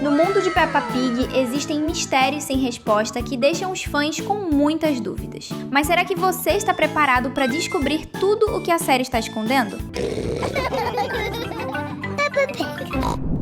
No mundo de Peppa Pig existem mistérios sem resposta que deixam os fãs com muitas dúvidas. Mas será que você está preparado para descobrir tudo o que a série está escondendo?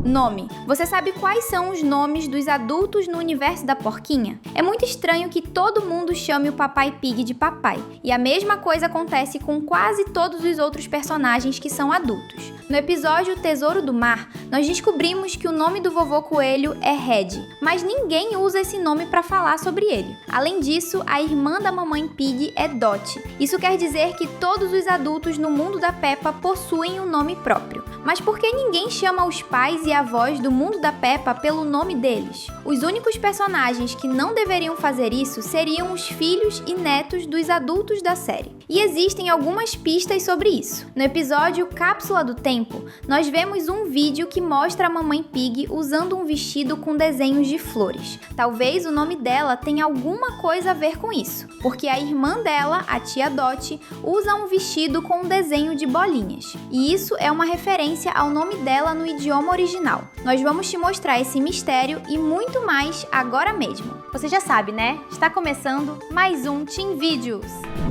Nome. Você sabe quais são os nomes dos adultos no universo da porquinha? É muito estranho que todo mundo chame o Papai Pig de papai. E a mesma coisa acontece com quase todos os outros personagens que são adultos. No episódio Tesouro do Mar, nós descobrimos que o nome do vovô coelho é Red, mas ninguém usa esse nome para falar sobre ele. Além disso, a irmã da mamãe Pig é Dot. Isso quer dizer que todos os adultos no mundo da Peppa possuem um nome próprio. Mas por que ninguém chama os pais e avós do mundo da Peppa pelo nome deles? Os únicos personagens que não deveriam fazer isso seriam os filhos e netos dos adultos da série. E existem algumas pistas sobre isso. No episódio Cápsula do Tempo, nós vemos um vídeo que mostra a mamãe Pig usando um vestido com desenhos de flores. Talvez o nome dela tenha alguma coisa a ver com isso, porque a irmã dela, a tia Dot, usa um vestido com um desenho de bolinhas. E isso é uma referência ao nome dela no idioma original. Nós vamos te mostrar esse mistério e muito mais agora mesmo. Você já sabe, né? Está começando mais um Teen Videos.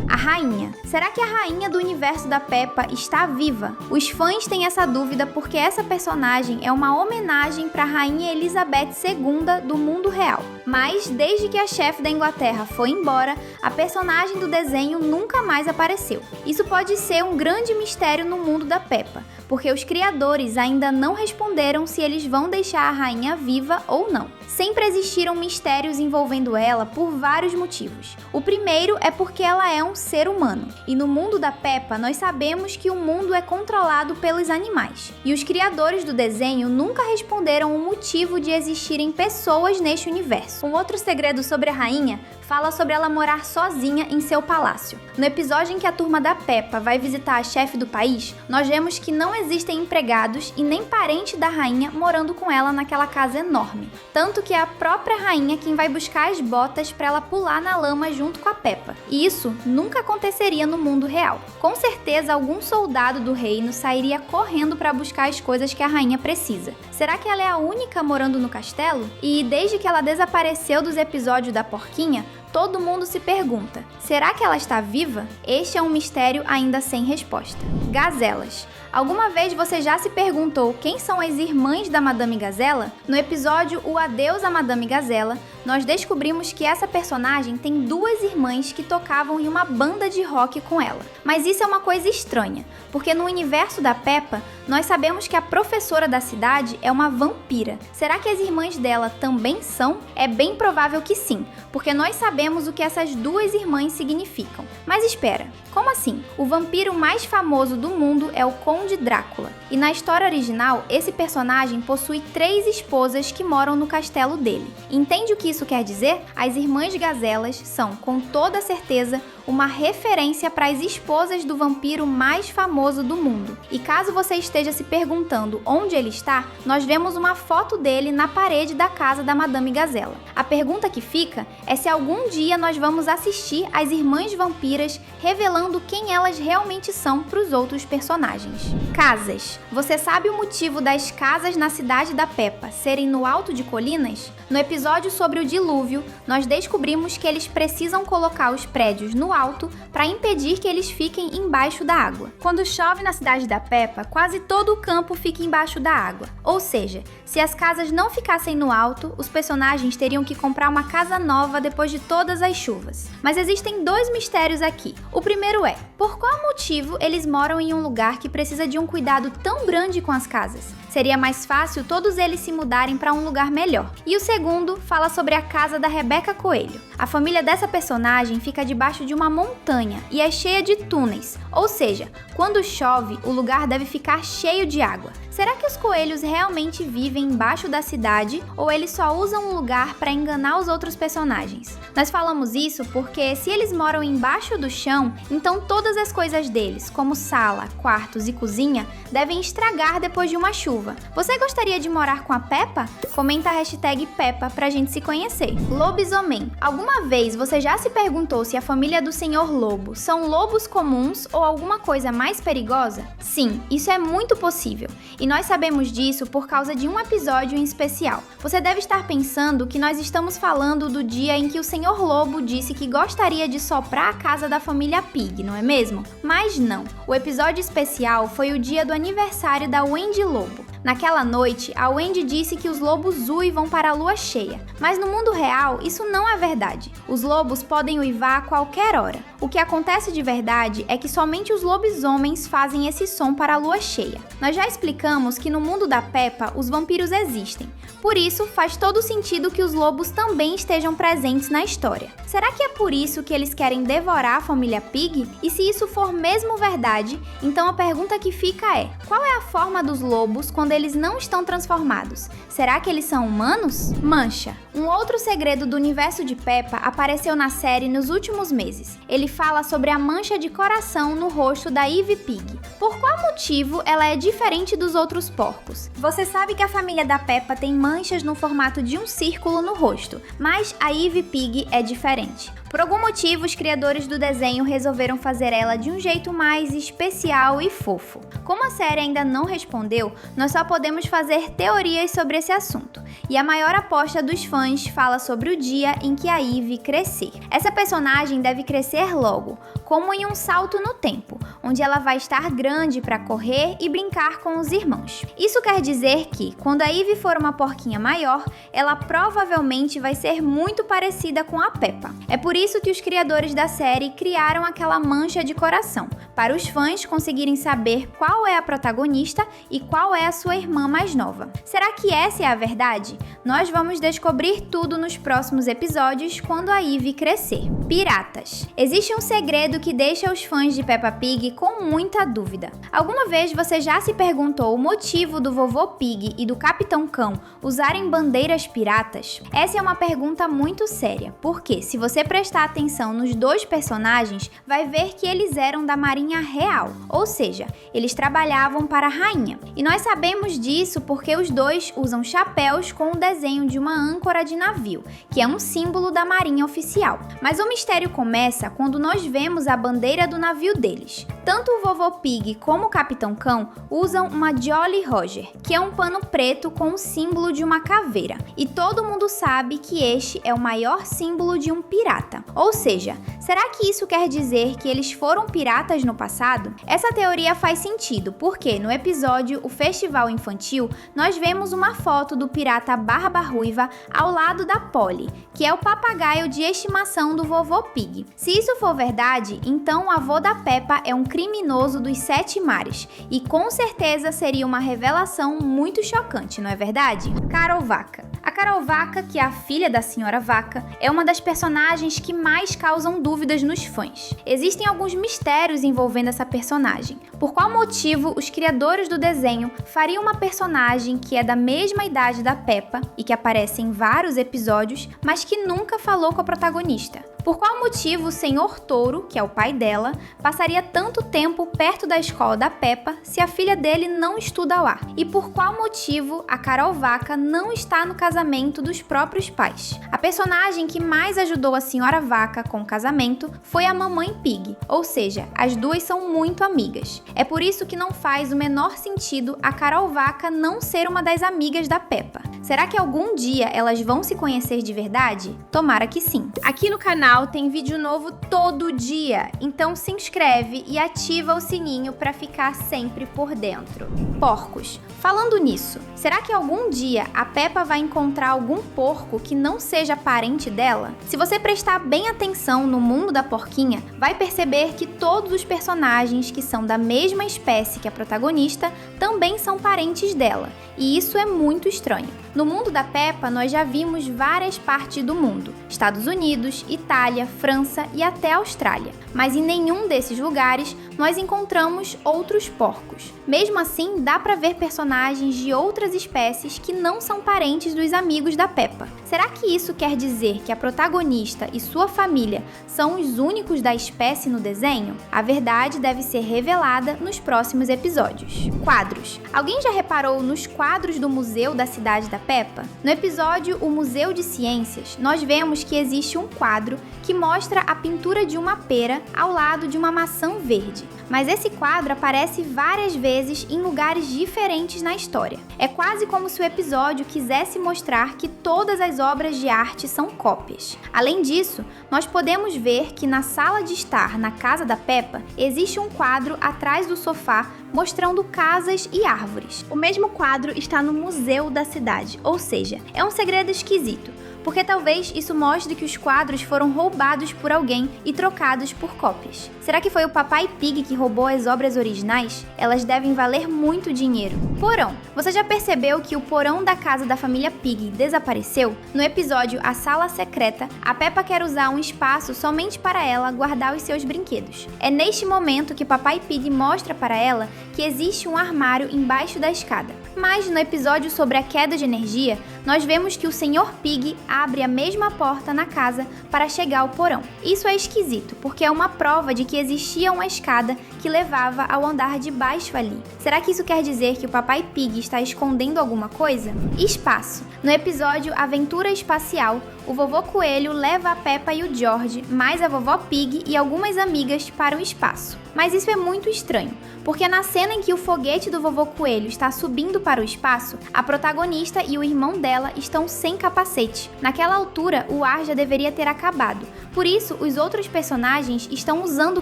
A rainha. Será que a rainha do universo da Peppa está viva? Os fãs têm essa dúvida porque essa personagem é uma homenagem para a rainha Elizabeth II do mundo real. Mas desde que a chefe da Inglaterra foi embora, a personagem do desenho nunca mais apareceu. Isso pode ser um grande mistério no mundo da Peppa, porque os criadores ainda não responderam se eles vão deixar a rainha viva ou não. Sempre existiram mistérios envolvendo ela por vários motivos. O primeiro é porque ela é um ser humano. E no mundo da Peppa, nós sabemos que o mundo é controlado pelos animais. E os criadores do desenho nunca responderam o motivo de existirem pessoas neste universo. Um outro segredo sobre a rainha fala sobre ela morar sozinha em seu palácio. No episódio em que a turma da Peppa vai visitar a chefe do país, nós vemos que não existem empregados e nem parente da rainha morando com ela naquela casa enorme. Tanto que é a própria rainha quem vai buscar as botas para ela pular na lama junto com a Peppa. E isso nunca aconteceria no mundo real. Com certeza algum soldado do reino sairia correndo para buscar as coisas que a rainha precisa. Será que ela é a única morando no castelo? E desde que ela desapareceu dos episódios da porquinha, todo mundo se pergunta, será que ela está viva? Este é um mistério ainda sem resposta. Gazelas. Alguma vez você já se perguntou quem são as irmãs da Madame Gazela? No episódio O Adeus a Madame Gazela, nós descobrimos que essa personagem tem duas irmãs que tocavam em uma banda de rock com ela. Mas isso é uma coisa estranha, porque no universo da Peppa, nós sabemos que a professora da cidade é uma vampira. Será que as irmãs dela também são? É bem provável que sim, porque nós sabemos o que essas duas irmãs significam. Mas espera, como assim? O vampiro mais famoso do mundo é o Conde Drácula. E na história original, esse personagem possui 3 esposas que moram no castelo dele. Entende o que isso quer dizer? As irmãs Gazelas são, com toda certeza, uma referência para as esposas do vampiro mais famoso do mundo. E caso você esteja se perguntando onde ele está, nós vemos uma foto dele na parede da casa da Madame Gazela. A pergunta que fica é se algum dia nós vamos assistir às irmãs vampiras revelando quem elas realmente são para os outros personagens. Casas. Você sabe o motivo das casas na cidade da Peppa serem no alto de colinas? No episódio sobre o dilúvio, nós descobrimos que eles precisam colocar os prédios no alto para impedir que eles fiquem embaixo da água. Quando chove na cidade da Peppa, quase todo o campo fica embaixo da água. Ou seja, se as casas não ficassem no alto, os personagens teriam que comprar uma casa nova depois de todas as chuvas. Mas existem 2 mistérios aqui. O primeiro é, por qual motivo eles moram em um lugar que precisa de um cuidado tão grande com as casas? Seria mais fácil todos eles se mudarem para um lugar melhor. E o segundo fala sobre a casa da Rebeca Coelho. A família dessa personagem fica debaixo de uma montanha e é cheia de túneis, ou seja, quando chove, o lugar deve ficar cheio de água. Será que os coelhos realmente vivem embaixo da cidade ou eles só usam o lugar para enganar os outros personagens? Nós falamos isso porque se eles moram embaixo do chão, então todas as coisas deles, como sala, quartos e cozinha, devem estragar depois de uma chuva. Você gostaria de morar com a Peppa? Comenta a hashtag Peppa pra gente se conhecer. Lobisomem. Alguma vez você já se perguntou se a família do Senhor Lobo são lobos comuns ou alguma coisa mais perigosa? Sim, isso é muito possível. E nós sabemos disso por causa de um episódio em especial. Você deve estar pensando que nós estamos falando do dia em que o Senhor Lobo disse que gostaria de soprar a casa da família Pig, não é mesmo? Mas não. O episódio especial foi o dia do aniversário da Wendy Lobo. Naquela noite, a Wendy disse que os lobos uivam para a lua cheia. Mas no mundo real, isso não é verdade. Os lobos podem uivar a qualquer hora. O que acontece de verdade é que somente os lobisomens fazem esse som para a lua cheia. Nós já explicamos que no mundo da Peppa, os vampiros existem. Por isso, faz todo sentido que os lobos também estejam presentes na história. Será que é por isso que eles querem devorar a família Pig? E se isso for mesmo verdade, então a pergunta que fica é: qual é a forma dos lobos quando eles não estão transformados? Será que eles são humanos? Mancha. Um outro segredo do universo de Peppa apareceu na série nos últimos meses. Ele fala sobre a mancha de coração no rosto da Ivy Pig. Por qual motivo ela é diferente dos outros porcos? Você sabe que a família da Peppa tem manchas no formato de um círculo no rosto, mas a Ivy Pig é diferente. Por algum motivo, os criadores do desenho resolveram fazer ela de um jeito mais especial e fofo. Como a série ainda não respondeu, nós só podemos fazer teorias sobre esse assunto. E a maior aposta dos fãs fala sobre o dia em que a Ivy crescer. Essa personagem deve crescer logo, como em um salto no tempo, onde ela vai estar grande para correr e brincar com os irmãos. Isso quer dizer que, quando a Ivy for uma porquinha maior, ela provavelmente vai ser muito parecida com a Peppa. É por isso que os criadores da série criaram aquela mancha de coração, para os fãs conseguirem saber qual é a protagonista e qual é a sua irmã mais nova. Será que essa é a verdade? Nós vamos descobrir tudo nos próximos episódios quando a Ivy crescer. Piratas. Existe um segredo que deixa os fãs de Peppa Pig com muita dúvida. Alguma vez você já se perguntou o motivo do Vovô Pig e do Capitão Cão usarem bandeiras piratas? Essa é uma pergunta muito séria, porque se você prestar atenção nos dois personagens, vai ver que eles eram da Marinha Real, ou seja, eles trabalhavam para a rainha. E nós sabemos disso porque os dois usam chapéus com o desenho de uma âncora de navio, que é um símbolo da Marinha oficial. Mas o mistério começa quando nós vemos a bandeira do navio deles. Tanto o Vovô Pig como o Capitão Cão usam uma Jolly Roger, que é um pano preto com o símbolo de uma caveira. E todo mundo sabe que este é o maior símbolo de um pirata. Ou seja, será que isso quer dizer que eles foram piratas no passado? Essa teoria faz sentido, porque no episódio O Festival Infantil, nós vemos uma foto do pirata Barba Ruiva ao lado da Polly, que é o papagaio de estimação do Vovô Pig. Se isso for verdade, então o avô da Peppa é um criminoso dos 7 mares, e com certeza seria uma revelação muito chocante, não é verdade? Carol Vaca. A Carol Vaca, que é a filha da Senhora Vaca, é uma das personagens que mais causam dúvidas nos fãs. Existem alguns mistérios envolvendo essa personagem. Por qual motivo os criadores do desenho fariam uma personagem que é da mesma idade da Peppa e que aparece em vários episódios, mas que nunca falou com a protagonista? Por qual motivo o Senhor Touro, que é o pai dela, passaria tanto tempo perto da escola da Peppa se a filha dele não estuda lá? E por qual motivo a Carol Vaca não está no casamento dos próprios pais? A personagem que mais ajudou a Senhora Vaca com o casamento foi a Mamãe Pig, ou seja, as duas são muito amigas. É por isso que não faz o menor sentido a Carol Vaca não ser uma das amigas da Peppa. Será que algum dia elas vão se conhecer de verdade? Tomara que sim. Aqui no canal tem vídeo novo todo dia, então se inscreve e ativa o sininho para ficar sempre por dentro. Porcos. Falando nisso, será que algum dia a Peppa vai encontrar algum porco que não seja parente dela? Se você prestar bem atenção no mundo da porquinha, vai perceber que todos os personagens que são da mesma espécie que a protagonista também são parentes dela, e isso é muito estranho. No mundo da Peppa, nós já vimos várias partes do mundo: Estados Unidos, Itália, França e até Austrália. Mas em nenhum desses lugares nós encontramos outros porcos. Mesmo assim, dá para ver personagens de outras espécies que não são parentes dos amigos da Peppa. Será que isso quer dizer que a protagonista e sua família são os únicos da espécie no desenho? A verdade deve ser revelada nos próximos episódios. Quadros. Alguém já reparou nos quadros do Museu da Cidade da Peppa? No episódio O Museu de Ciências, nós vemos que existe um quadro que mostra a pintura de uma pera ao lado de uma maçã verde. Mas esse quadro aparece várias vezes em lugares diferentes na história. É quase como se o episódio quisesse mostrar que todas as obras de arte são cópias. Além disso, nós podemos ver que na sala de estar na casa da Peppa existe um quadro atrás do sofá mostrando casas e árvores. O mesmo quadro está no museu da cidade, ou seja, é um segredo esquisito, porque talvez isso mostre que os quadros foram roubados por alguém e trocados por cópias. Será que foi o Papai Pig que roubou as obras originais? Elas devem valer muito dinheiro. Porão. Você já percebeu que o porão da casa da família Pig desapareceu? No episódio A Sala Secreta, a Peppa quer usar um espaço somente para ela guardar os seus brinquedos. É neste momento que Papai Pig mostra para ela que existe um armário embaixo da escada. Mas no episódio sobre a queda de energia, nós vemos que o Sr. Pig abre a mesma porta na casa para chegar ao porão. Isso é esquisito, porque é uma prova de que existia uma escada que levava ao andar de baixo ali. Será que isso quer dizer que o Papai Pig está escondendo alguma coisa? Espaço. No episódio Aventura Espacial, o Vovô Coelho leva a Peppa e o George, mais a Vovó Pig e algumas amigas para o espaço. Mas isso é muito estranho, porque na cena em que o foguete do Vovô Coelho está subindo para o espaço, a protagonista e o irmão dela estão sem capacete. Naquela altura, o ar já deveria ter acabado, por isso os outros personagens estão usando o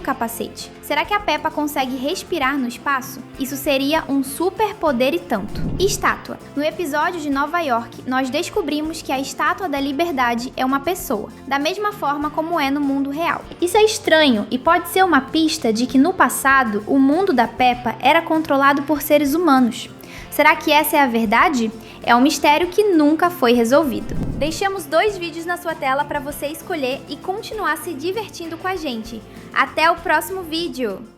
capacete. Será que a Peppa consegue respirar no espaço? Isso seria um super poder e tanto. Estátua. No episódio de Nova York, nós descobrimos que a Estátua da Liberdade é uma pessoa, da mesma forma como é no mundo real. Isso é estranho e pode ser uma pista de que no passado o mundo da Peppa era controlado por seres humanos. Será que essa é a verdade? É um mistério que nunca foi resolvido. Deixamos 2 vídeos na sua tela para você escolher e continuar se divertindo com a gente. Até o próximo vídeo!